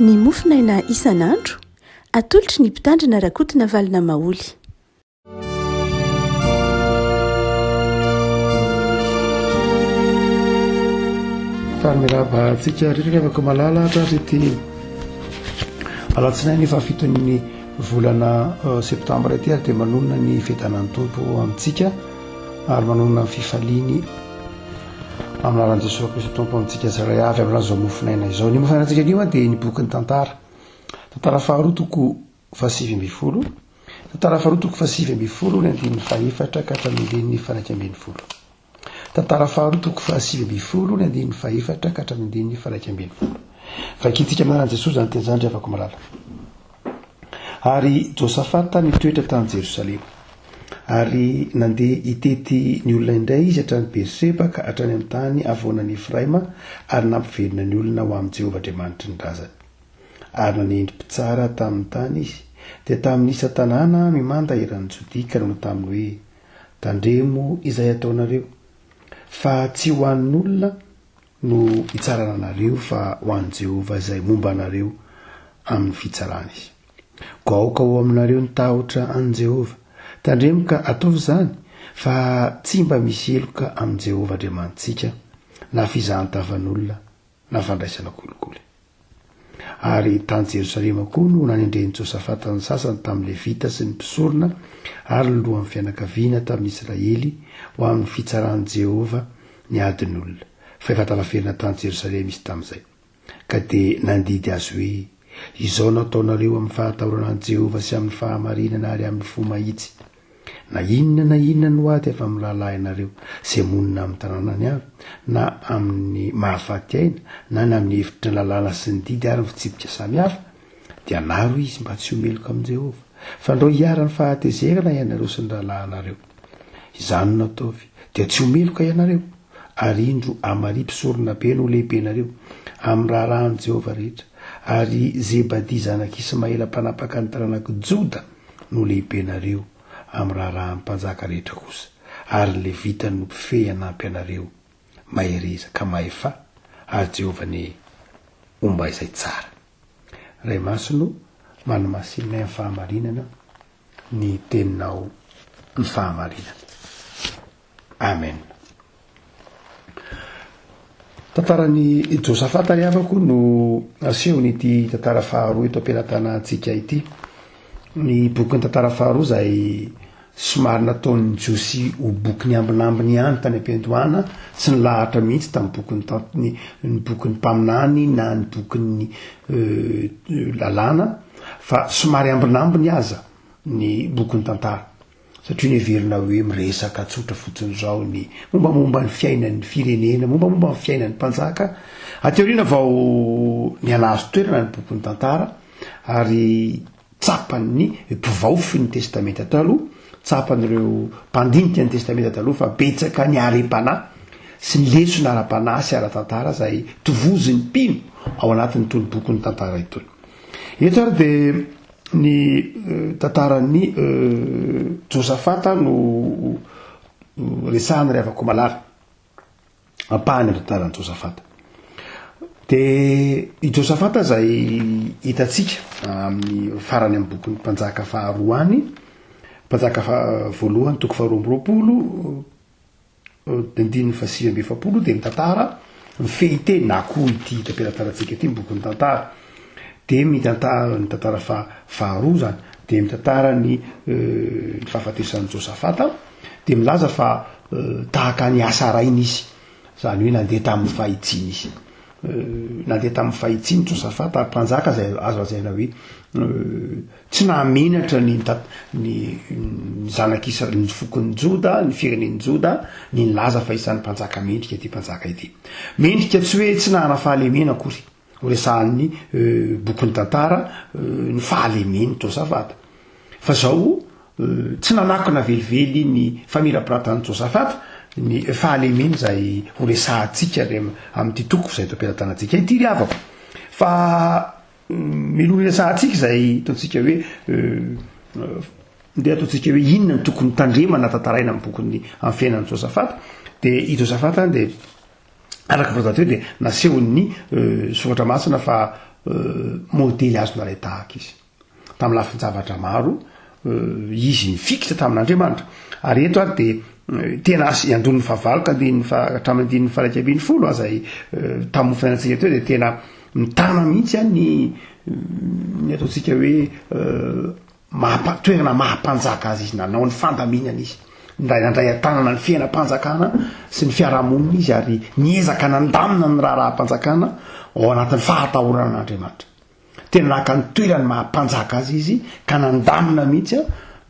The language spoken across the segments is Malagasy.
ny mofinaina isan'andro atolotry ny mpitandrina rakotina valina maoly. Famiraba antsika rehetra afaka malala rety alatsinainy fa fitony volana septambra ty ary dia manonona ny fetanany tompo amintsika ary manonona ny fifaliany amin'ny aran'i Jesosy Kristy tompo amintsika zaray avy amin'izao mofinaina izao. Ny mofinaina antsika io dia ny boky ny tantara faharoa toko fahasivy ambin'ny folo, tantara faharoa toko fahasivy ambin'ny folo ny andininy fahefatra ka hatramin'ny faraika ambin'ny folo, tantara faharoa toko fahasivy ambin'ny folo ny andininy fahefatra ka hatramin'ny faraika ambin'ny folo. Vakintsika amin'ny aran'i Jesosy zany teny zany afaka malala. Ary Josafata nitoetra tany Jerosalema ary nandeha hitety ny olona indray izy hatrany Berseba ka hatrany amin'ny tany avoanan'ny Efraima ary nampivelona ny olona ho amin'ny Jehovah Andriamanitry ny razany. Ary nanendry mpitsara tamin'ny tany izy dia tamin'ny isa tanàna mimanda eran'ny Jodia ka nanao taminy hoe tandremo izay ataonareo fa tsy ho an'ny olona no hitsarana anareo fa ho an'i Jehovah izay momba anareo amin'ny fitsarana izy. Gaoka ho aminareo ny tahotra an'i Jehovah, tandremo ka ataovy zany fa tsy mba misy eloka amin'ny Jehovah Andriamanitsika na fizahan-tavan'olona na fandraisana kolikoly. Ary tany Jerosalema koa no nanendreny Josafata ny sasany tamin'ny Levita sy ny mpisorona ary ny lohan'ny fianakaviana tamin'ny Israely ho amin'ny fitsaran'i Jehovah ny adin'olona. Fa efa talaferina tany Jerosalema izy tamin'izay ka dia nandidy azy hoe izao nataonareo amin'ny fahatahorana an'i Jehovah sy amin'ny fahamarinana ary amin'ny fo mahitsy. Na inona no ady avy amin'ny lalahy ianareo izay monina amin'ny tanànany avy na amin'ny mahafaty aina na amin'ny hevitry ny lalàna sy ny didy ary ny fitsipika samihafa dia naro izy mba tsy homeloka amin'i Jehovah fa ndreo hiara-ny fahatezerana ianareo sy ny lalahinareo. Izany no nataovy dia tsy homeloka ianareo ary indro amari-pisorona be no lehibenareo amin'ny raharahan'i Jehovah rehetra ary Zebadi zanak' Ismaela mpanapaka ny taranaka Joda no lehibenareo amin'ny raharahan'ny mpanjaka rehetra kosa ary ny Levita no mpifehy hanampy anareo mahereza ka mahefa ary Jehovah ny omba izay tsara. Ray masino manamasinay amin'ny fahamarinana ny teninao ny fahamarinana. Amen. Tantaran'i Josafata ry havako no aseho nyity tantara faharoa eto am-pelantanantsika ity. Ny bokyny tantara faharoa izay somary nataon'ny Josy ho boky ny ambinambiny ihany tany am-piandohana tsy nilahatra mihitsy tamin'ny ny bokyny mpaminany na ny bokyny lalàna fa somary ambinambiny aza ny bokyny tantara satria neverina hoe miresaka tsotra fotsiny zao ny mombamomba ny fiainan'ny firenena, mombamomba ny fiainan'ny mpanjaka. Ateoriana vao ny anazo toerana ny bokyny tantara ary tsapan'ny mpivaofy ny testamenta taloha, tsapan'ireo mpandinika ny testamenta taloha fa betsaka ny arem-panahy sy ny lesona ara-panahy sy ara-tantara izay tovoziny mpino ao anatin'ny tony bokyny tantara itony. Eto ary dia ny tantaran'ny Josafata no resahana ry havako malala ampahany amin'ny tantaran'i Josafata. Dia i Josafata izay hitatsika amin'ny farany amin'ny bokyny mpanjaka faharoa any, mpanjaka voalohany toko faharoa amby roapolo andininy fahasivy amby efapolo dia mitantara ny fehiteny na koa ity tampelantarantsika ity bokyny tantara. Dia mitantara ny tantara faharoa zany dia mitantara ny fahafatesan'i Josafata dia milaza fa tahaka ny asa rainy izy, zany hoe nandeha tamin'ny fahitsiny izy, nandeha tamin'ny fahitsiny Josafata mpanjaka izay azo lazaina hoe tsy nahamenatra ny zanak' ny fokon'ny Joda, ny firenen'ny Joda ny nilaza fa isan'ny mpanjaka mendrika ity mpanjaka ity. Mendrika tsy hoe tsy nahana fahalemena akory horesahan'ny bokyny tantara ny fahalemeny Josafata fa zao tsy nanakona velively ny famirapirantan'i Josafata ny fahalemeny izay horesahantsika amin'ity toko izay to am-pelantanantsika ity ry havako fa milona resahantsika izay ataontsika hoe ndeha ataontsika hoe inona ny tokony tandremana tantaraina amin'ny bokyny amin'ny fiainan'i Josafata dia i Josafata dia araka voazat hoe dia nasehon'ny soratra masina fa modely azona ray tahaka izy tamin'ny lafin-javatra maro izy nifikitra tamin'Andriamanitra ary eto ary de tena iandon'ny fahavaloka hatramin'ny andin'ny faraikabin'ny folo azay tamin'ny fiainantsika teo de tena mitana mihitsy a ny ataontsika hoe toerana mahampanjaka azy izy nanao ny fandaminana izy nandray atanana ny fiainam-panjakana sy ny fiarahamonina izy ary niezaka nandamina ny raha-rahampanjakana ao anatin'ny fahatahoran'Andriamanitra tena naka ny toerany mahampanjaka azy izy ka nandamina mihitsy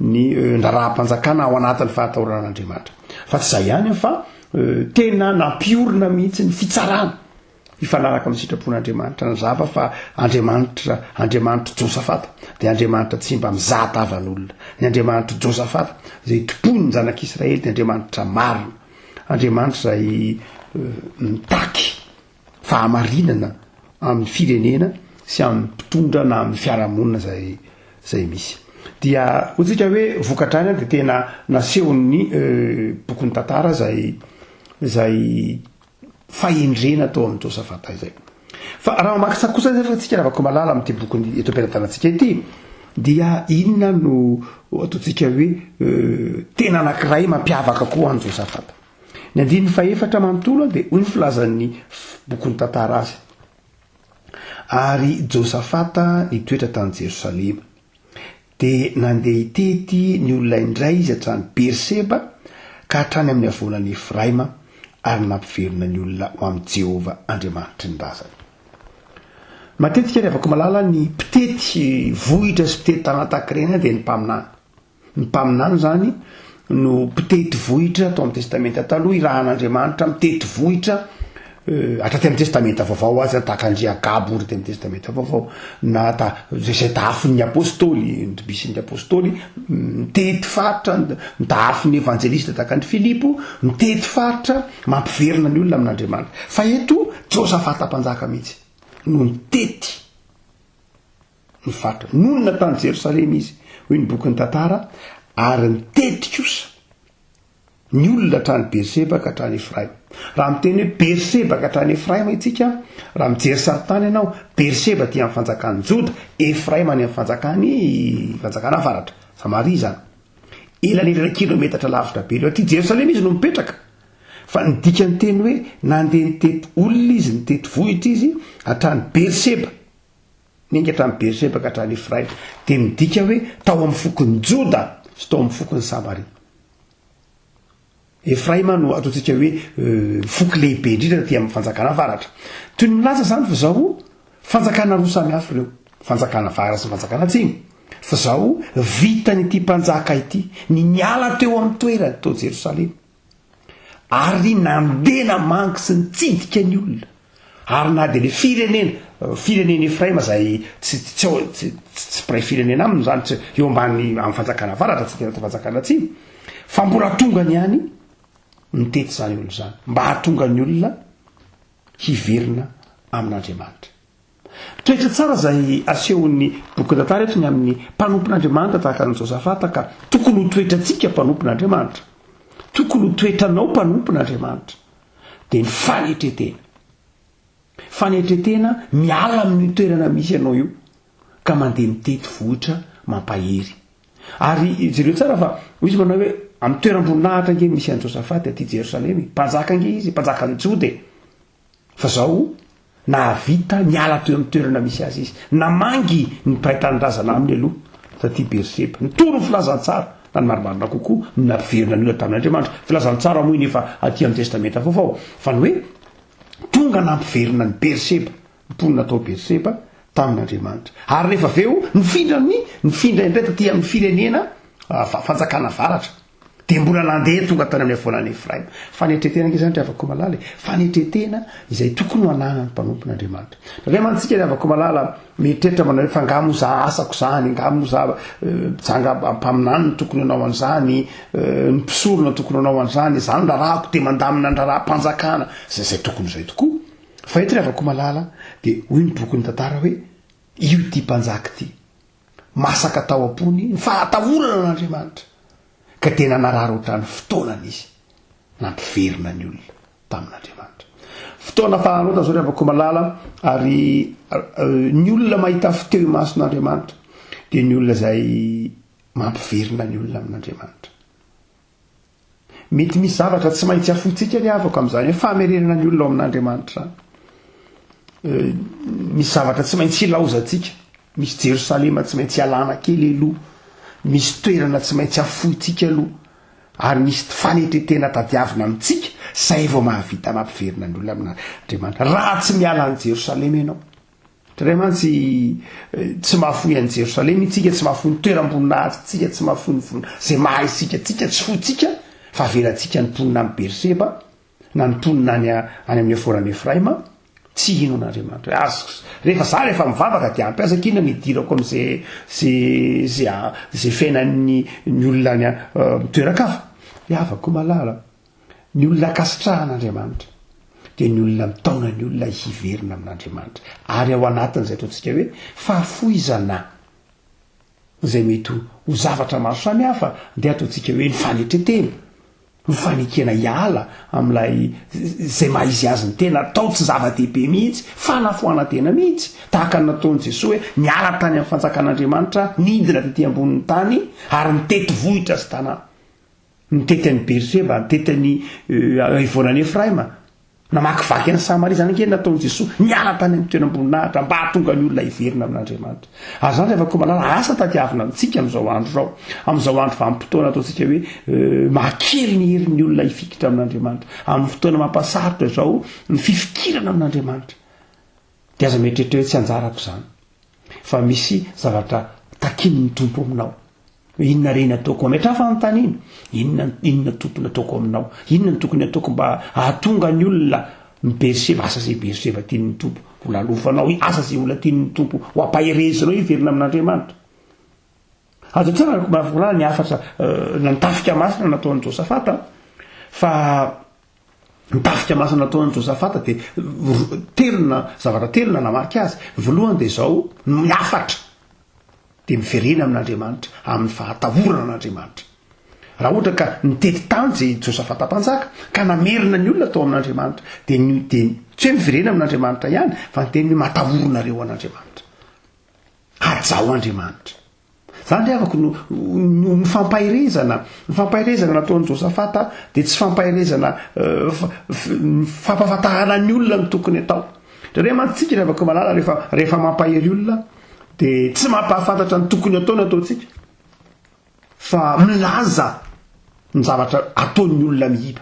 ny raha-rahampanjakana ao anatin'ny fahatahoran'Andriamanitra fa tsy zay ihany fa tena nampiorina mihitsy ny fitsarana ifanaraka amin'ny sitrapon'Andriamanitra ny zava fa Andriamanitra Josafata de Andriamanitra tsy mba mizahatavan'olona ny Andriamanitra Josafata zay tompony ny zanak'Israely de Andriamanitra marina Andriamanitra zay mitaky fahamarinana amin'ny firenena sy amin'ny mpitondra na amin'ny fiarahamonina zay misy dia hotsika hoe vokatrany de tena nasehon'ny bokon'ny tantara zay fahendrena atao amin'ny Josafata izay fa raha mamaky kosa fa tsika ravako malala amin'ity boky eto am-pelantanantsika ity dia inona no ataontsika hoe tena anankiray mampiavaka koa an'i Josafata ny andin'ny faefatra manontolo de hoy ny filazan'ny bokon'ny tantara azy ary Josafata nitoetra tany Jerosalema de nandeha hitety ny olona indray izy hatrany Berseba ka hatrany amin'ny avolany Efraima ary nampiverina ny olona ho amin'ny Jehova Andriamanitry ny razany matetika rehefa malala ny mpitety vohitra sy mpitety tanatakirena de ny mpaminany zany no mpitety vohitra atao amin'ny testamenta taloha irahan'Andriamanitra mitety vohitra atraty amin'ny testamenta vaovao azy takandria Gabo ory amin'ny testamenta vaovao na zay tahafin'ny apôstôly ny apôstôly mitety faritra tahafin'ny evanjelista takandry Filipo mitety faritra mampiverina ny olona amin'Andriamanitra fa eto Josafata mpanjaka mihitsy no mitety ny faritra nonona tany Jerosalema izy hoy ny bokin'ny tantara ary mitety kosa ny olona hatrany Berseba ka hatrany Efraima raha miteny hoe Berseba ka hatrany Efraima itsika raha mijery saritany ianao Berseba ty amin'ny fanjakany Joda Efraima ny amin'ny fanjakana avaratra Samaria zany elanelana kilometatra lavitra be aty Jerosalema izy no mipetraka fa ny dikany teny hoe nandeha nitety olona izy nitety vohitra izy hatrany Berseba ninga hatrany Berseba ka hatrany Efraima de midika hoe tao amin'ny fokony Joda sy tao amin'ny fokony Samaria Efraima no ataontsika hoe foky lehibe indrindra ty amin'ny fanjakana avaratra toy ny milaza zany fa zao fanjakana roa samy hafa ireo fanjakana avara sy fanjakana atsimo fa zao vitanyity mpanjaka ity ny niala teo amin'ny toerany tao Jerosalema ary nandeha namangy sy nitsidika ny olona ary na de le firenena Efraima zay tsy pray firenena aminy zany eo ambany amin'ny fanjakana avaratra tsy tena fanjakana atsimo fa mbola tonga ny any mitety zany olo zany mba hahatonga ny olona hiverina amin'Andriamanitra toetra tsara zay asehon'ny boky tantara eto ny amin'ny mpanompon'Andriamanitra tahaka ny Josafata ka tokony ho toetratsika mpanompon'Andriamanitra tokony ho toetranao mpanompon'Andriamanitra de ny fanetretena miala amin'ny toerana misy ianao io ka mandeha mitety vohitra mampahery ary jereo tsara fa izy manao hoe amin'ny toeram-boninahitra nge misy an'i Josafata aty Jerosalema mpanjaka nge izy mpanjaka ny Jode fa zao nahavita miala teo amin'ny toerana misy azy izy namangy ny mpahitanyrazana aminy aloha taty Berseba nitoro ny filazantsara na ny marimarina kokoa nampiverina ny olona tamin'Andriamanitra filazantsara moa nefa aty amin'ny testamenta vaovao fa ny hoe tonga nampiverina ny Berseba mponina atao Berseba tamin'Andriamanitra ary rehefa aveo nifindra indray taty amin'ny firenena fanjakana avaratra de mbola nandeha tonga tany amin'ny avolany Efraima fanetretena nge zany rehavako malala fanetretena izay tokony ho anana ny mpanompon'Andriamanitra satria mantsika rehavako malala mieritreritra manao hoe fa ngamo za asako zany ngamo za janga mpaminany tokony hanao an'izany ny mpisorona tokony hanao an'izany zany rarahako de mandamina ny raha-mpanjakana zay tokony zay tokoa fa eto rehavako malala de hoy ny boky ny tantara hoe io ty mpanjaka ty masaka tao am-pony ny fahatahorana n'Andriamanitra ka tena narary ohatrany fotoanany izy nampiverina ny olona tamin'Andriamanitra fotoana fahanota zao reavako malala ary ny olona mahita fiteo mason'Andriamanitra dia ny olona zay mampiverina ny olona amin'Andriamanitra. Mety misy zavatra tsy maintsy afontsika ny avako amin'izany hoe famerenana ny olona ao amin'Andriamanitra. Misy zavatra tsy maintsy ilaozantsika, misy Jerosalema tsy maintsy alana kely aloha, misy toerana tsy maintsy afoitsika aloha, ary misy fanetretena tadiavina amintsika zay vao mahavita mampiverina ny olona amin'Andriamanitra. Raha tsy miala any Jerosalema ianao, Andriamantsy tsy mahafoy any Jerosalema itsika, tsy mahafoy ny toeram-boninahitra tsika, tsy mahafoy ny zay maha isika tsika, tsy fotsika fa velantsika niponina amin'ny Berseba na niponina any amin'ny eforan'ny Efraima, tsy hino an'Andriamanitra. Rehefa mivavaka dia ampiasa kina nidirako am'zay fiainan'ny olona any mitoerakafa. Afako malala ny olona kasitrahan'Andriamanitra dia ny olona mitaona ny olona hiverina amin'Andriamanitra, ary ao anatin'izay ataontsika hoe fahafoizana zay mety ho zavatra maro samihafa dia ataontsika hoe ny fanetretena, ny fanekena hiala amin'ilay zay maha izy azy ny tena atao tsy zava-dehibe mihitsy, fanafoana tena mihitsy, tahaka ny nataon'i Jesosy hoe niala tany amin'ny fanjakan'Andriamanitra, nidina tetỳ ambonin'ny tany ary nitety vohitra sy tanàna, nitety any Berseba, nitety any ivoran'ny Efraima, namakivaky any Samaria. Zany kely nataon'i Jesosy niala tany amin'ny toeram-boninahitra mba hahatonga ny olona hiverina amin'Andriamanitra. Ary zany rehefa koa malala asa tadiavina amintsika amin'izao andro zao, amin'izao andro vanim-potoana ataontsika hoe mahakely ny herin'ny olona hifikitra amin'Andriamanitra, amin'ny fotoana mampasarotra zao ny fifikirana amin'Andriamanitra. Dia aza mietrehitra hoe tsy anjarako zany, fa misy zavatra takin'ny tompo aminao. Inona reny ataoko ametra fanontaniana, inona tokony ataoko aminao, inona tokony ataoko mba ahatonga ny olona Berseba, asa zay Berseba tian'ny tompo ho lalofanao, asa zay olona tian'ny tompo ho ampaherezinao hiverina amin'Andriamanitra. Azo tsara mahavolana ny afatra nitafika masina nataon'i Josafata, fa nitafika masina nataon'i Josafata dia zavatra telona namarika azy. Voalohany dia zao miafatra dia miverena amin'Andriamanitra amin'ny fahatahorana an'Andriamanitra. Raha ohatra ka nitety tany zay Josafata mpanjaka ka namerina ny olona tao amin'Andriamanitra dia tsy hoe miverena amin'Andriamanitra ihany, fa nyteny matahorona an'Andriamanitra, hajao Andriamanitra. Zany dia afaka ny fampahirezana nataon'i Josafata dia tsy fampahirezana fampafatahana ny olona ny tokony atao. Dia mantsika rehefa koa malala rehefa mampahery olona dia tsy mampahafantatra ny tokony ataony ataontsika, fa milaza ny zavatra ataon'ny olona mihiba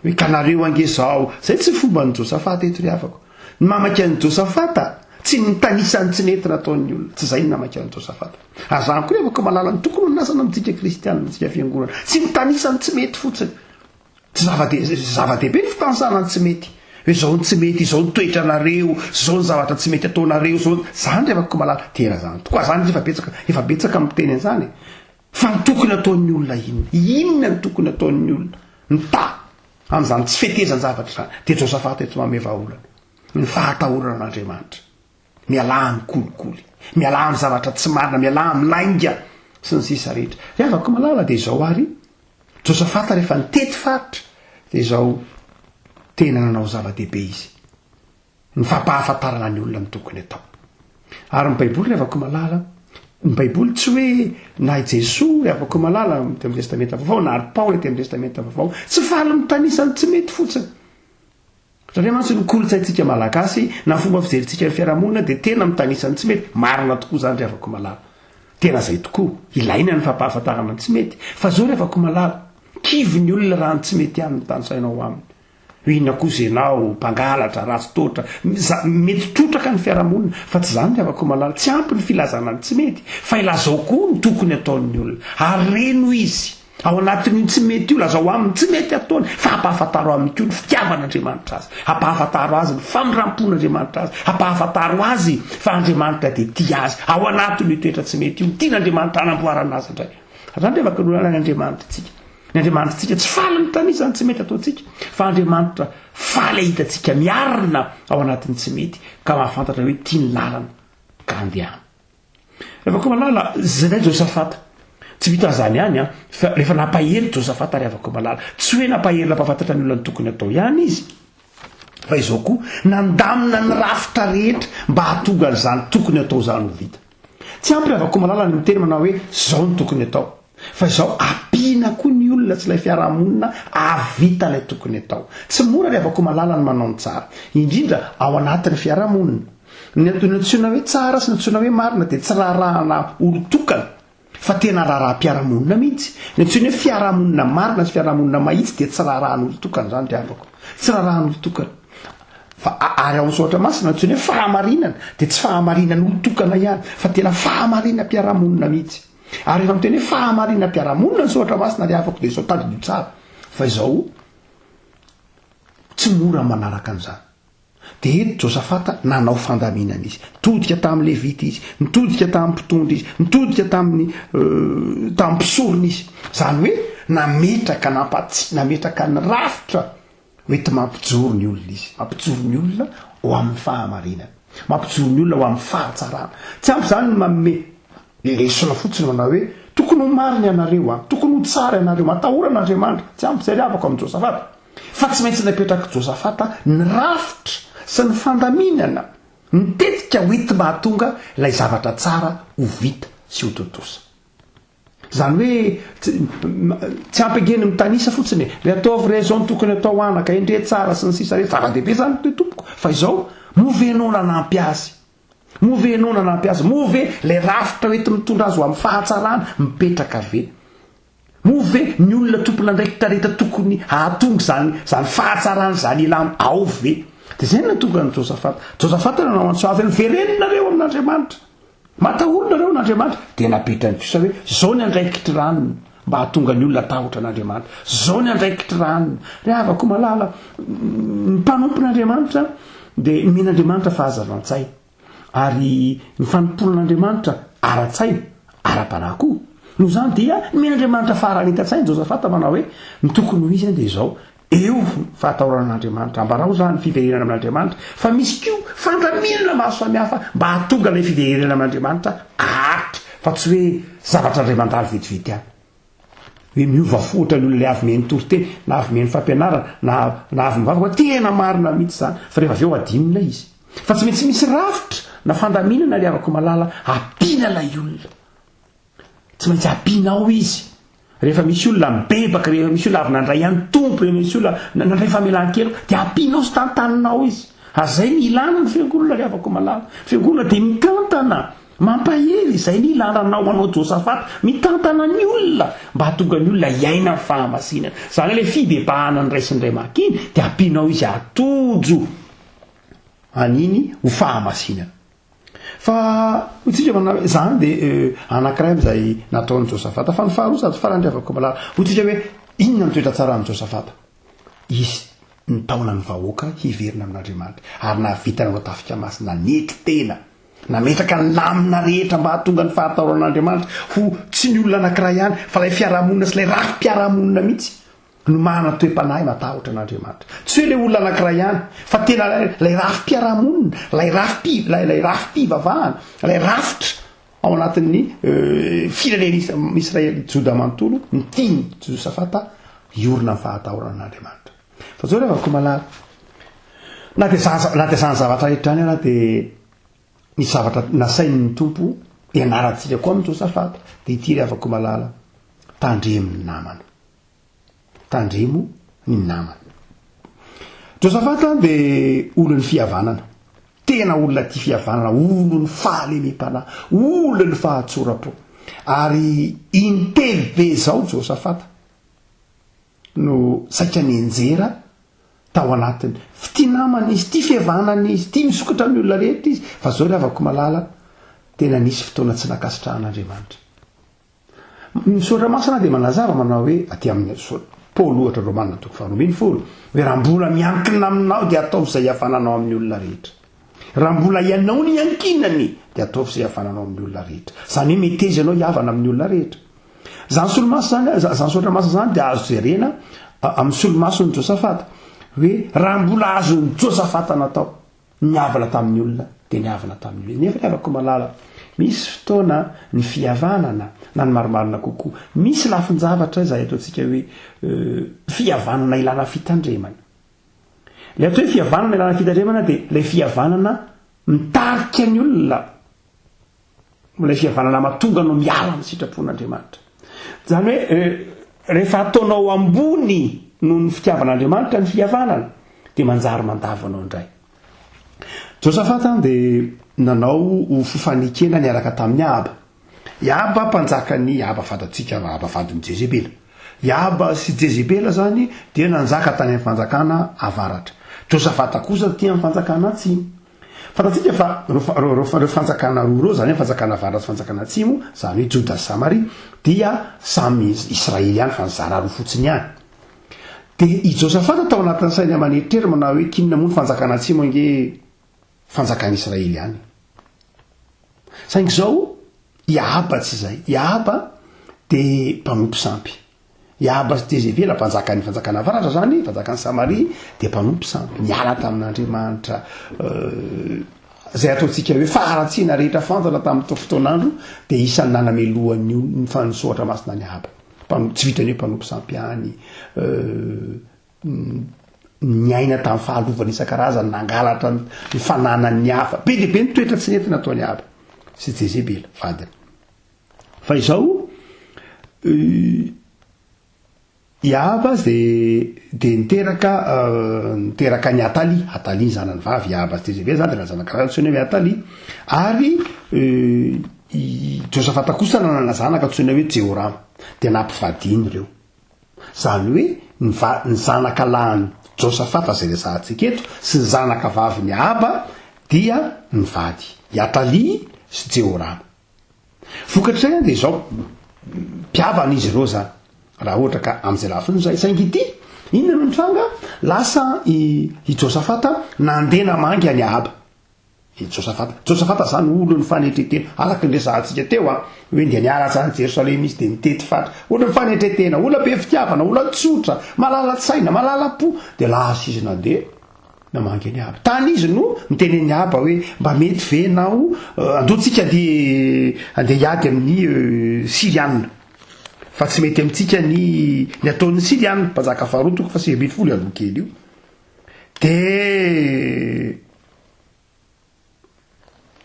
hoe kanareo angezao. Zay tsy fomba ny Josafata eto ry afako. Ny mamaka an'i Josafata tsy nitanisany tsy nety nataon'ny olona, tsy zay ny namaka an'i Josafata. Azany koa rehefa koa malala ny tokony nasana amintsika kristianina, amintsika fiangonana, tsy nitanisany tsy mety fotsiny. Tsy zava-dehibe ny fitanisana ny tsy mety, hoe zao ny tsy mety, zao ny toetra nareo, zao ny zavatra tsy mety ataonareo, zao zany rehefa koa malala tena zany tokoa. Zany efa betsaka miteny an'izany, fa ny tokony ataon'ny olona inona ny tokony ataon'ny olona ny amin'izany tsy fetezany zavatra zany. Dia Josafata eto mameva olana ny fahatahorana an'Andriamanitra, miala amin'ny kolikoly, miala amin'ny zavatra tsy marina, miala amin'ny lainga sy ny sisa rehetra. Rehefa koa malala dia zao ary Josafata rehefa nitety faritra dia zao tena nanao zava-dehibe izy, ny fampahafantarana ny olona ny tokony atao. Ary ny Baiboly rehefa koa malala, ny Baiboly tsy hoe na Jesosy rehefa koa malala amin'ny testamenta vaovao na ary Paoly amin'ny testamenta vaovao tsy faly mitanisany tsy mety fotsiny. Satria mantsy ny kolontsaintsika malagasy na fomba fijerintsika ny fiarahamonina dia tena mitanisany tsy mety. Marina tokoa zany rehefa koa malala, tena zay tokoa ilaina ny fampahafantarana tsy mety. Fa zao rehefa koa malala kivy ny olona raha ny tsy mety aminy tanosainao aminy, inona kosa ianao mpangalatra, ratsy totra, mety trotraka ny fiarahamonina. Fa tsy zany rehefa koa malala, tsy ampy ny filazana ny tsy mety, fa ilazao koa ny tokony ataon'ny olona, ary reno izy ao anatin'io tsy mety io, lazao aminy tsy mety ataony, fa hampahafantaro amin'ny koa ny fitiavan'Andriamanitra azy, hampahafantaro azy ny famindrampon'Andriamanitra azy, hampahafantaro azy fa Andriamanitra dia tia azy ao anatin'io toetra tsy mety io, tian'Andriamanitra hanamboarana azy indray. Zany rehefa kanolana ny Andriamanitra tsika, ny Andriamanitra tsika tsy faly mitanisany tsy mety ataontsika, fa Andriamanitra faly hitantsika miarina ao anatin'ny tsy mety ka mahafantatra hoe tia ny lalana ka andehana. Rehefa koa malala zay Josafata tsy vita zany ihany fa rehefa nampahery Josafata rehefa koa malala, tsy hoe nampahery nampahafantatra ny olona ny tokony atao ihany izy, fa izao koa nandamina ny rafitra rehetra mba hatonga n'izany tokony atao zany ho vita. Tsy ampyravako malala ny miteny manao hoe zao ny tokony atao, fa izao ampina koa ny olona tsy ilay fiarahamonina avita ilay tokony atao. Tsy mora riavako malala ny manao ny tsara, indrindra ao anatin'ny fiarahamonina. Ny antsoina hoe tsara sy ny antsoina hoe marina dia tsy raharahana olo-tokana fa tena raharaha-piarahamonina mihitsy. Ny antsoina hoe fiarahamonina marina sy fiarahamonina mahitsy dia tsy raharahana olo-tokana zany riavako, tsy raharahana olo-tokana. Fa ary ao misaotra masina antsoina hoe fahamarinana dia tsy fahamarinana olo-tokana ihany fa tena fahamarina-piarahamonina mihitsy. Ary efa miteny hoe fahamarina-piarahamonina ny soatra masina riavako dia izao tadidio tsara, fa izao tsy mora manaraka an'izany. Dia eto Josafata nanao fandaminana izy, nitodika tamin'ny Levita izy, nitodika tamin'ny mpitondra izy, nitodika tamin'ny mpisorona izy. Zany hoe nametraka ny rafitra mety mampijoro ny olona izy, mampijoro ny olona ho amin'ny fahamarinana, mampijoro ny olona ho amin'ny fahatsarana. Tsy ampy zany manome lesona fotsiny manao hoe tokony ho marina ianareo, tokony ho tsara ianareo, matahoran'Andriamanitra. Tsy ampy izay riavako amin'ny Josafata, fa tsy maintsy napetraka Josafata ny rafitra sy ny fandaminana mitetika hoety mahatonga ilay zavatra tsara ho vita sy ho totosa. Zany hoe tsy ampegeny mitanisa fotsiny le ataovy re zao ny tokony atao anaka endre tsara sy ny sisa rehetra zava-dehibe zany toe tompoko, fa izao movenona nampy azy, movenona nampy azy, move le rafitra hoety mitondra azy ho amin'ny fahatsarana mipetraka ve, move ny olona tompona ndraikitra rehetra tokony hahatonga zany fahatsarana zany ilana ao ve. Dia zay no natonga ny Josafata nanao antsoavy ny vereninareo amin'Andriamanitra, matahoronareo n'Andriamanitra, dia napetra ny kosa hoe zao ny andraikitra ranony mba hahatonga ny olona tahotra n'Andriamanitra, zao ny andraikitra ranony. Riavako malala ny mpanompon'Andriamanitra dia mihin'Andriamanitra fahazavan-tsay, ary ny fanomponan'Andriamanitra ara-tsaina ara-panahy koa. Noho zany dia mihin'Andriamanitra faharanita-tsaina Josafata manao hoe ny tokony ho izy dia izao eo fahatahoran'Andriamanitra, ambarao zany fiverenana amin'Andriamanitra, fa misy koa fandaminana maro samihafa mba hahatonga ilay fiverenana amin'Andriamanitra ahatra, fa tsy hoe zavatra indray mandalo vetivety any, hoe miova fotra ny olona le avy meny toriteny na avy meny fampianarana na avy mivavaka, tena marina mihitsy zany, fa rehefa avy eo adinona izy. Fa tsy maintsy misy rafitra na fandaminana riavako malala ampiana ilay olona, tsy maintsy ampiana ao izy. Rehefa misy olona mibebaka, rehefa misy olona avy nandray any tompo, rehefa misy olona nandray famelan-kelo, dia ampianao sy tantaninao izy. Azay ny ilana ny fiangonana riavako malala. Fiangonana dia mitantana, mampahery, izay ny ilananao manao Josafata, mitantana ny olona mba hatonga ny olona iaina amin'ny fahamasinana. Zany ilay fibebahana ny ray sy ny ray aman-keny dia ampianao izy atojo aniny ho fahamasinana. Fa hotsika manao zany dia anankiray amin'izay nataon'ny Josafata. Fa ny faharoa sady farany riavako malala, hotsika hoe inona ny toetra tsara amin'ny Josafata? Izy nitaona ny vahoaka hiverina amin'Andriamanitra, ary nahavita nanao tafika masina nety tena, nametraka ny lamina rehetra mba hahatonga ny fahatahoran'Andriamanitra ho tsy ny olona anankiray ihany fa ilay fiarahamonina sy ilay rafi-piarahamonina mihitsy no manana toe-panahy matahotra an'Andriamanitra. Tsy hoe ilay olona anankiray ihany fa tena ilay rafi-piarahamonina, ilay rafi-pivavahana, ilay rafitra ao anatin'ny firenena Israely Joda manontolo ny tiany Josafata hiorina amin'ny fahatahoran'Andriamanitra. Fa zao riavako malala, na dia zany zavatra rehetra any ana dia ny zavatra nasain'ny tompo ianarantsika koa amin'ny Josafata dia ity riavako malala, tandremo ny namana, tandremo ny namana. Josafata dia olon'ny fihavanana, tena olona tia fihavanana, olon'ny fahalemem-panahy, olon'ny fahatsorapo, ary intely be zao Josafata no saika nienjera tao anatiny tia namana izy, tia fihavanana izy, tia misokatra amin'ny olona rehetra izy. Fa zao riavako malala, tena nisy fotoana tsy nakasitrahan'Andriamanitra. Misaotra masina dia manazava manao hoe aty amin'ny Paoly ohatra Romanina toko faharoa folo, hoe raha mbola miankina aminao dia ataovy izay hafananao amin'ny olona rehetra. Raha mbola ianao ny ankinany dia ataovy izay hafananao amin'ny olona rehetra. Zany hoe meteza ianao hiavana amin'ny olona rehetra. Zany solomaso zany, zany soatra masina zany dia azo jerena amin'ny solomason'ny Josafata hoe raha mbola azon'ny Josafata natao niavana tamin'ny olona dia niavana tamin'ny olona. Nefa riavako malala, misy fotoana ny fihavanana na ny marimarina kokoa, misy lafin-javatra izay ataontsika hoe fihavanana ilana fitandremana. le atao hoe fihavanana ilana fitandremana dia ilay fihavanana mitarika ny olona, ilay fihavanana matonga no miala amin'ny sitrapon'Andriamanitra. Zany hoe rehefa ataonao ambony noho ny fitiavan'Andriamanitra ny fihavanana dia manjary mandavanao indray. Josafata dia nanao fifanikena niaraka tamin'ny Ahaba. Ahaba mpanjakany Ahaba fatatsika Ahaba vadiny Jezebela. Ahaba sy Jezebela zany dia nanjaka tany amin'ny fanjakana avaratra. Josafata kosa tia amin'ny fanjakana atsimo. Fatatsika fa reo fanjakana roa reo zany fanjakana avaratra sy fanjakana atsimo, zany hoe Joda sy Samaria, dia samy Israely ihany fa nizara roa fotsiny ihany. Dia i Josafata tao anatin'ny sainy aman'eritreritra manao hoe kinona moa ny fanjakana atsimo ange fanjakana Israely ihany. Saingy zao Ahaba tsy izay. Ahaba dia mpanompo sampy. Ahaba sy Jezebela mpanjakany fanjakana avaratra zany, fanjakany Samaria dia mpanompo sampy. Niala tamin'Andriamanitra zay ataontsika hoe faharatsiana rehetra fantana tamin'ny fotoanandro dia isan'ny nanamelohan'ny ny fanosoatra masina ny Ahaba. Tsy vitany hoe mpanompo sampy ihany, niaina tamin'ny fahalovana isan-karazany, nangalatra ny fananan'ny hafa. Be dia be ny toetra tsy nentina ataony Ahaba sy Jezebela vadiny. Fa izao Ahaba dia niteraka ny Atalia ny zanany vavy Ahaba sy Jezebela zany dia zanakaraha tsoina hoe Atalia, ary Josafata kosa nanana zanaka tsoina hoe Jeorama, dia nampivadiny ireo. Zany hoe ny zanaka lahany Josafata zay resahantsika eto sy ny zanaka vavy ny Ahaba dia nivady i Atalia sy Jeorama. Vokatrizay dia izao mpiavana izy ireo zany raha ohatra ka amin'izay lafiny zay. Saingy ity inona no nitranga, lasa i Josafata nandeha namangy any Ahaba. Josafata zany olo ny fanetretena araka ny resahantsika teo hoe ndia niaratra any Jerosalema izy dia mitety fatra, olo ny fanetretena, olona be fitiavana, olona tsotra, malala-tsaina, malala-po, dia lasa izy nandeha namangy any Ahaba. Tany izy no mitenen'ny Ahaba hoe mba mety venao andotsika andeha hiady amin'ny Sirianina, fa tsy mety amintsika ny ataon'ny Sirianina mpanjaka faharotoko fa 70 aloha kely io. Dia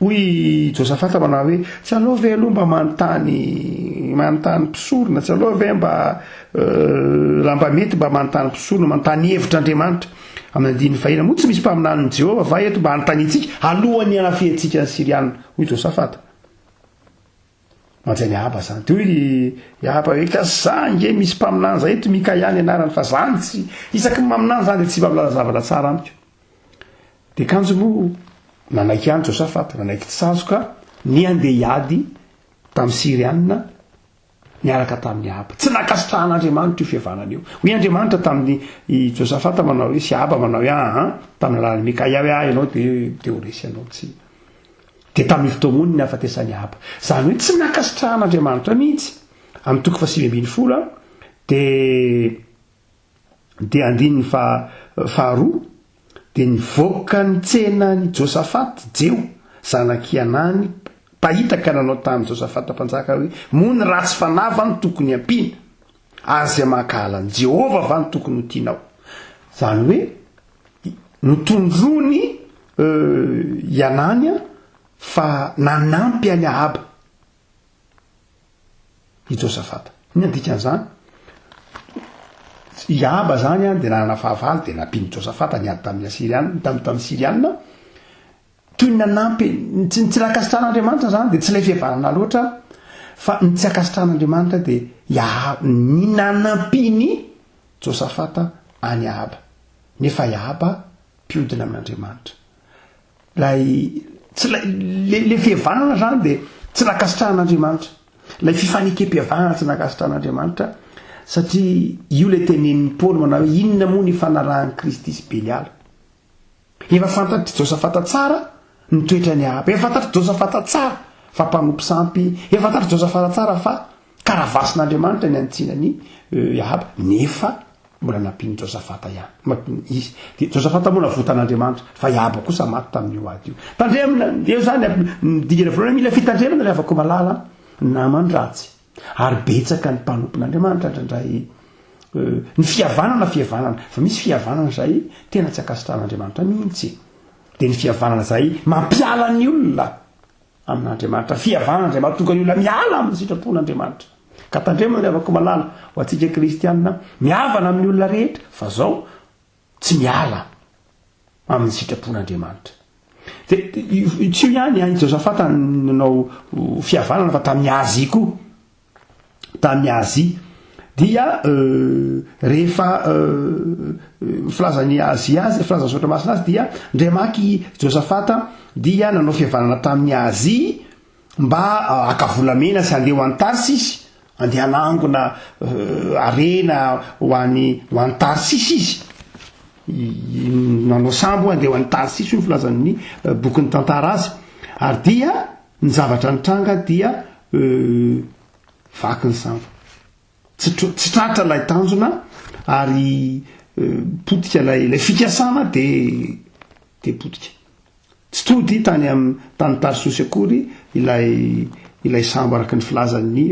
hoy Josafata manao hoe tsy aloha ve aloha mba manontany mpisorona, tsy aloha ve mba raha mba mety mba manontany mpisorona, manontany hevitra Andriamanitra amin'ny andiny fahina moa tsy misy mpaminan'ny Jehova va eto mba hanontaniantsika alohan'ny hanafehantsika ny Sirianina, hoy Josafata. Manjany Ahaba zany. Dia hoy Ahaba hoe ka zange misy mpaminany zay eto Mika ihany anarany, fa zany tsy isaky ny maminany zany dia tsy mba milaza zavatra tsara amiko. Dia kanjo moa nanaiky ihany Josafata, nanaiky tsy sazoka ny andeha hiady tamin'ny Sirianina niaraka tamin'ny Ahaba. Tsy nakasitrahan'Andriamanitra io fihavanana io. Hoy Andriamanitra tamin'ny Josafata manao hoe sy Ahaba manao hoe tamin'ny alalan'ny Mikaia hoe ianao dia ho resy ianao tsy. Dia tamin'ny fotoamony ny hafatesany Ahaba. Zany hoe tsy nakasitrahan'Andriamanitra mihitsy. Amin'ny toko 520 dia andininy faharoa dia nivoaka ny tsena ny Josafata Jeo zanaky Anany pahitaka nanao tamin'ny Josafata mpanjaka hoe moa ny ratsy fanava ny tokony ampiana, azy makahalan'i Jehova va ny tokony ho tianao. Zany hoe notondrony Anania fa nanampy any Ahaba i Josafata. Ny andikan'izany i Ahaba zany dia nanana fahavalo dia nampiany Josafata niady tamin'ny Sirianina, toy ny nanampy tsy nakasitrahan'Andriamanitra zany dia tsy ilay fihavanana loatra, fa ny tsy akasitrahan'Andriamanitra dia ny nanampiny Josafata any Ahaba. Nefa Ahaba mpiodina amin'Andriamanitra. Le fihavanana zany dia tsy nakasitrahan'Andriamanitra, ilay fifanikam-pihavanana tsy nakasitrahan'Andriamanitra, satria io le tenen'ny Paoly manao hoe inona moa ny fanarahan'i Kristy sy Beliala. Efa fantatry Josafata tsara ny toetrany Ahaba, efa fantatry Josafata tsara fa mpanompo sampy, efa fantatry Josafata tsara fa karavasin'Andriamanitra ny antsinany Ahaba, nefa mbola nampiany Josafata ihany. Josafata moa navotan'Andriamanitra, fa Ahaba kosa maty tamin'io ady io. Tandremana eo zany midikana voalohany mila fitandremana rehefa afaka malala namany ratsy, ary betsaka ny mpanompon'Andriamanitra indray ny fihavanana fa misy fihavanana zay tena tsy akasitran'Andriamanitra mihitsy, de ny fihavanana zay mampiala ny olona amin'Andriamanitra, fihavanan'Andriamanitra tonga ny olona miala amin'ny sitrapon'Andriamanitra. Ka tandremo ny avako malala ho atsika kristianina mihavana amin'ny olona rehetra fa zao tsy miala amin'ny sitrapon'Andriamanitra. De tsy io ihany any Josafata nanao fihavanana fa tamin'ny Azia koa. Tamin'ny Azia dia rehefa filazan'ny Azia azy, filazan'ny Sotra Masina azy dia ndremaky Josafata dia nanao fihavanana tamin'ny Azia mba akavolamena sy andeha ho any Tarsisy, andeha hanangona arena ho any Tarsisy izy. Nanao sambo andeha ho any Tarsisy io filazan'ny bokin'ny tantara azy. Ary dia ny zavatra nitranga dia vaky ny sambo. Tsy tratra ilay tanjona ary potika ilay fikasana de potika. Tsy tody tany Tarsosy akory ilay sambo araky ny filazan'ny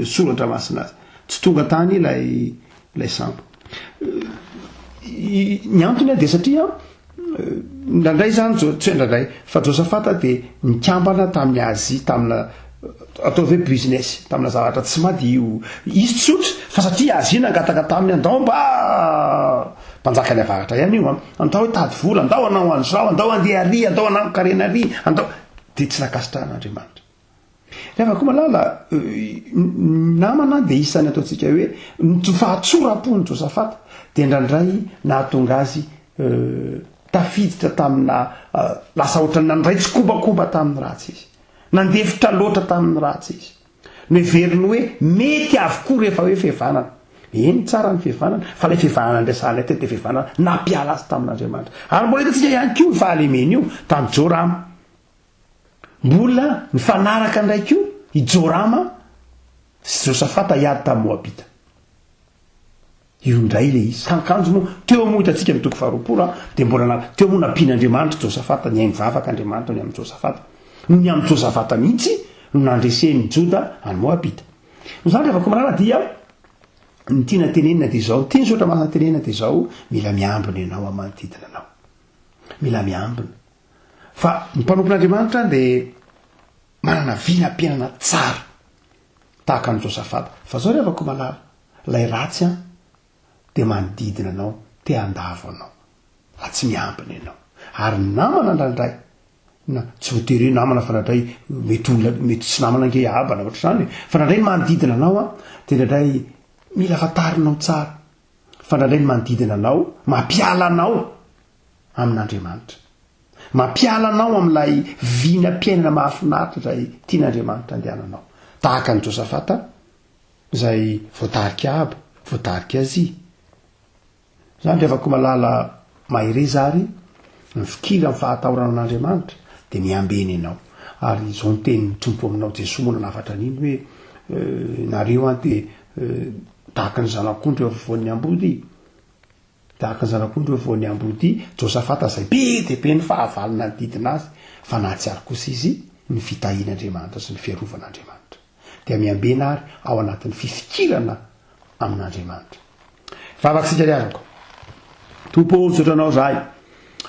Soratra Masina azy. Tsy tonga tany ilay sambo. Ny antony de satria ndraindray zany tsy ndraindray fa Josafata de nikambana tamin'ny Azia, tamina atao hoe business, tamina zavatra tsy madio izy tsotra fa satria Azia nangataka taminy andao mba mpanjaka ny avakatra ihany io, andao hitady vola, andao hanao an'izao, andao andeha ary, andao hanao karena ary, andao de tsy nakasitran'Andriamanitra. Rehefa koa malala namana de isany ataontsika hoe ny fahatsorapony Josafata de ndraindray nahatonga azy tafiditra tamina lasa ohatrany nandray tsy kombakomba tamin'ny ratsy izy, nandefitra loatra tamin'ny ratsy izy, noheveriny hoe mety avokoa rehefa hoe fihavanana. Eny tsara ny fihavanana fa ilay fihavanana andresana tety fihavanana nampiala azy tamin'Andriamanitra. Ary mbola hitantsika ihany koa fahalemena io tamin'ny Jorama, mbola nifanaraka ndraiky io i Jorama sy Josafata hiady tamin'ny Moabita. Io ndray le izy kankanjo moa teo moa hitantsika mitoko faharoapolo de mbola teo moa nampian'Andriamanitra Josafata, ny mivavaka Andriamanitra ny amin'ny Josafata, ny amin'ny Josafata mihitsy no nandresen'ny Joda any Moabita. Zany rehefa koa malala dia ny tiana tenenina de zao, tiany Sotra Masina tenenina de zao, mila miambina ianao amin'ny manodidina anao, mila miambina fa ny mpanompon'Andriamanitra de manana vinam-piainana tsara tahaka ny Josafata. Fa zao rehefa koa malala lay ratsy de manodidina anao te handavo anao, fa tsy miambina ianao. Ary namana ndraindray na tsy voatery namana fa ndraindray mety tsy namana nge abana ohatr'izany, fa ndraindray ny manodidina anao de ndraindray mila fatarinao tsara, fa ndraindray ny manodidina anao mampiala anao amin'Andriamanitra, mampiala anao amin'ilay vinam-piainana mahafinaritra izay tian'Andriamanitra andehananao, tahaka ny Josafata izay voatarika Aba, voatarika Azia. Zany rehefa koa malala mahire zary ny fikira amin'ny fahataorana an'Andriamanitra de miambena ianao. Ary izao ny tenin'ny Tompo aminao Jesosy moa nanafatra an'iny hoe nareo de tahaka ny zanak'ondry eo afovoan'ny ambody, tahaka ny zanak'ondry eo afovoan'ny ambody. Josafata izay be de be ny fahavalona nodidina azy fa nahatsiaro kosa izy ny fitahian'Andriamanitra sy ny fiarovanaandriamanitra, de miambena ary ao anatin'ny fifikirana amin'Andriamanitra. Vavaksika riavako Tompo sotranao zahay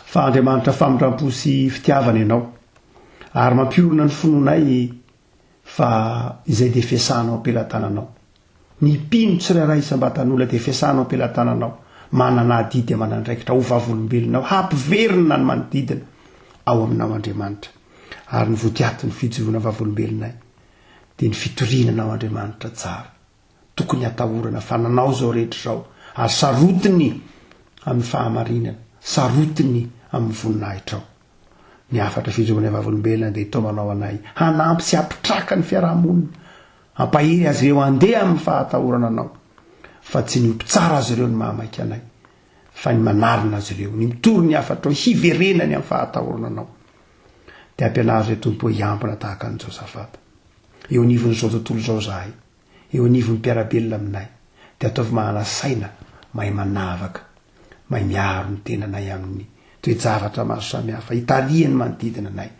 fa Andriamanitra famindrampo sy fitiavana ianao ary mampiorona ny finoanay fa izay de fiasanao ampelantananao, ny mpino tsirairay isam-batan'olona de fiasanao ampelantananao, manana adidy amanandraikitra ho vavolombelonao, hampiverina ny manodidina ao aminao Andriamanitra. Ary ny voatiaty ny fijoroana vavolombelonay de ny fitorinanao Andriamanitra tsara tokony atahorana fa nanao zao rehetra zao, ary sarotiny amin'ny fahamarinana, sarotiny amin'ny voninahitra ao. Ny afatra fijoroana vavolombelona de tao manao anay hanampy sy hampitraka ny fiarahamonina, hampahiry azy ireo andeha amin'ny fahatahorana anao, fa tsy ny mpitsara azy ireo ny mahamaika anay, fa ny manarina azy ireo, ny mitory ny afatra hiverenany amin'ny fahatahorana anao. De ampianazy re Tompo hiambina tahaka ny Josafata eo anivon'izao tontolo zao zahay, eo anivon'ny mpiarabelona aminay, de ataovy mahana saina mahay manavaka, mahay miaro ny tenanay amin'ny toe-javatra maro samihafa, hitariany manodidina anay.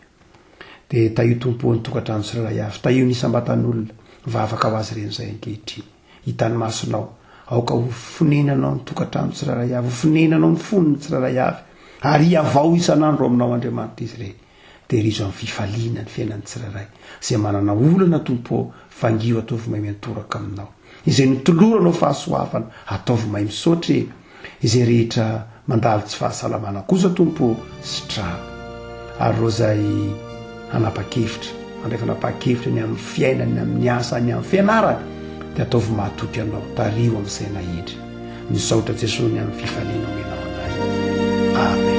De taio Tompo ny tokantrano tsirairay avy, taio ny isam-batan'olona vavaka ho azy reny zay ankehitriny, hitany masonao aoka ho fonenanao ny tokantrano tsiraray avy ho fonenanao ny fonony tsiraray avy ary avao isan'andro aminao Andriamanitra izy re terizo amin'ny fifaliana ny fiainany tsiraray zay manana olana tompo fangio ataovy mahay miantoraka aminao izay nitoloranao fahasoavana ataovy mahay misaotra izay rehetra mandalo tsy fahasalamana kosa tompo sitra ary ro zay hanapa-kevitra andray fanapa-kevitra ny amin'ny fiainany amin'ny asa ny amin'ny fianarany dia ataovy mahatoky anao tario amin'ny saina endry misaotra Jesosy ny amin'ny fifaliana menao anay amen.